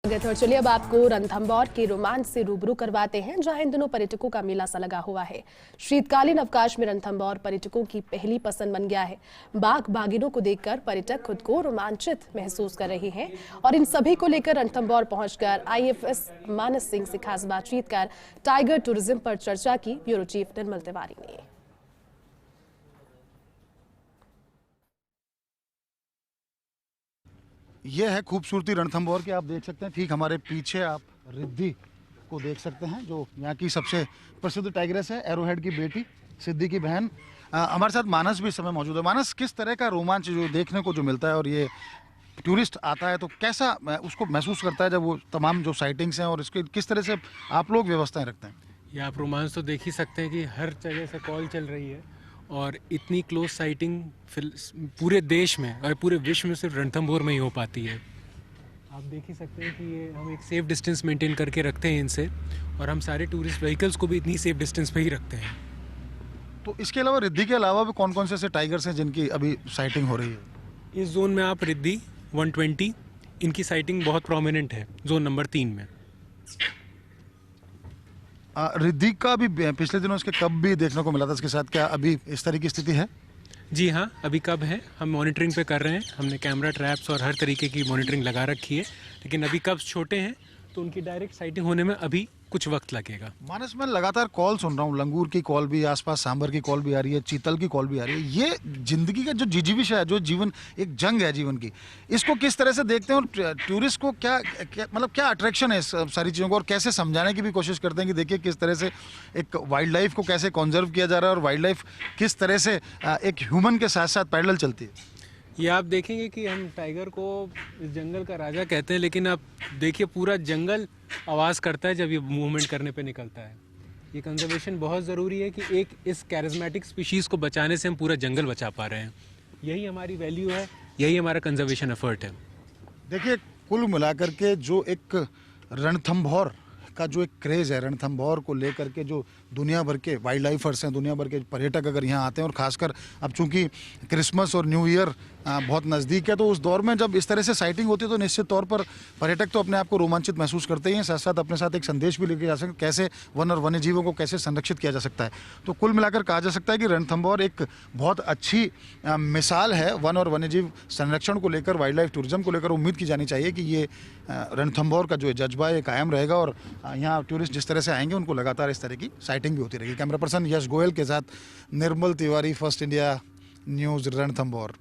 और चलिए अब आपको रणथंभौर के रोमांच से रूबरू करवाते हैं, जहां इन दिनों पर्यटकों का मेला सा लगा हुआ है। शीतकालीन अवकाश में रणथंभौर पर्यटकों की पहली पसंद बन गया है। बाघ बाघिनों को देखकर पर्यटक खुद को रोमांचित महसूस कर रहे हैं और इन सभी को लेकर रणथंभौर पहुंचकर IAFS मानस सिंह से खास बातचीत कर टाइगर टूरिज्म पर चर्चा की ब्यूरो चीफ निर्मल तिवारी ने। ये है खूबसूरती रणथंभौर की। आप देख सकते हैं ठीक हमारे पीछे आप रिद्धि को देख सकते हैं, जो यहाँ की सबसे प्रसिद्ध टाइग्रेस है, एरोहेड की बेटी, सिद्धि की बहन। हमारे साथ मानस भी इस समय मौजूद है। मानस, किस तरह का रोमांच जो देखने को जो मिलता है और ये टूरिस्ट आता है तो कैसा उसको महसूस करता है जब वो तमाम जो साइटिंग्स हैं और इसके किस तरह से आप लोग व्यवस्थाएं रखते हैं? ये आप रोमांच तो देख ही सकते हैं कि हर जगह से कॉल चल रही है और इतनी क्लोज साइटिंग पूरे देश में और पूरे विश्व में सिर्फ रणथंभौर में ही हो पाती है। आप देख ही सकते हैं कि ये हम एक सेफ डिस्टेंस मेंटेन करके रखते हैं इनसे, और हम सारे टूरिस्ट व्हीकल्स को भी इतनी सेफ डिस्टेंस पे ही रखते हैं। तो इसके अलावा रिद्धि के अलावा भी कौन कौन से ऐसे टाइगर्स हैं जिनकी अभी साइटिंग हो रही है? इस जोन में आप रिद्धि 120, इनकी साइटिंग बहुत प्रोमिनेंट है जोन नंबर 3 में। रिद्धि का भी पिछले दिनों इसके कब भी देखने को मिला था इसके साथ, क्या अभी इस तरह की स्थिति है? जी हाँ, अभी कब है, हम मॉनिटरिंग पे कर रहे हैं। हमने कैमरा ट्रैप्स और हर तरीके की मॉनिटरिंग लगा रखी है, लेकिन अभी कब छोटे हैं तो उनकी डायरेक्ट साइटिंग होने में अभी कुछ वक्त लगेगा। मानस, मैं लगातार कॉल सुन रहा हूँ, लंगूर की कॉल भी, आसपास सांबर की कॉल भी आ रही है, चीतल की कॉल भी आ रही है। ये जिंदगी का जो जिजीविष है, जो जीवन एक जंग है जीवन की, इसको किस तरह से देखते हैं और टूरिस्ट को क्या अट्रैक्शन है इस सारी चीज़ों को, और कैसे समझाने की भी कोशिश करते हैं कि देखिए किस तरह से एक वाइल्ड लाइफ को कैसे कॉन्जर्व किया जा रहा है और वाइल्ड लाइफ किस तरह से एक ह्यूमन के साथ साथ पैरेलल चलती है। ये आप देखेंगे कि हम टाइगर को इस जंगल का राजा कहते हैं, लेकिन आप देखिए पूरा जंगल आवाज़ करता है जब ये मूवमेंट करने पे निकलता है। ये कंजर्वेशन बहुत ज़रूरी है कि एक इस कैरिज्मेटिक स्पीशीज़ को बचाने से हम पूरा जंगल बचा पा रहे हैं। यही हमारी वैल्यू है, यही हमारा कंजर्वेशन एफर्ट है। देखिए, कुल मिलाकर के जो एक रणथंभौर का जो एक क्रेज़ है, रणथंभौर को लेकर के जो दुनिया भर के वाइल्ड लाइफर्स हैं, दुनिया भर के पर्यटक अगर यहाँ आते हैं, और ख़ासकर अब चूंकि क्रिसमस और न्यू ईयर बहुत नज़दीक है, तो उस दौर में जब इस तरह से साइटिंग होती है तो निश्चित तौर पर पर्यटक तो अपने आप को रोमांचित महसूस करते ही हैं, साथ साथ अपने साथ एक संदेश भी लेके जा सकते हैं कैसे वन और वन्य जीवों को कैसे संरक्षित किया जा सकता है। तो कुल मिलाकर कहा जा सकता है कि रणथंभौर एक बहुत अच्छी मिसाल है वन और वन्य जीव संरक्षण को लेकर, वाइल्ड लाइफ टूरिज्म को लेकर। उम्मीद की जानी चाहिए कि ये रणथंभौर का जो जज्बा है कायम रहेगा और यहाँ टूरिस्ट जिस तरह से आएंगे उनको लगातार इस तरह की साइटिंग भी होती रहेगी। कैमरा पर्सन यश गोयल के साथ Nirmal Tiwari, first India news, Ranthambore.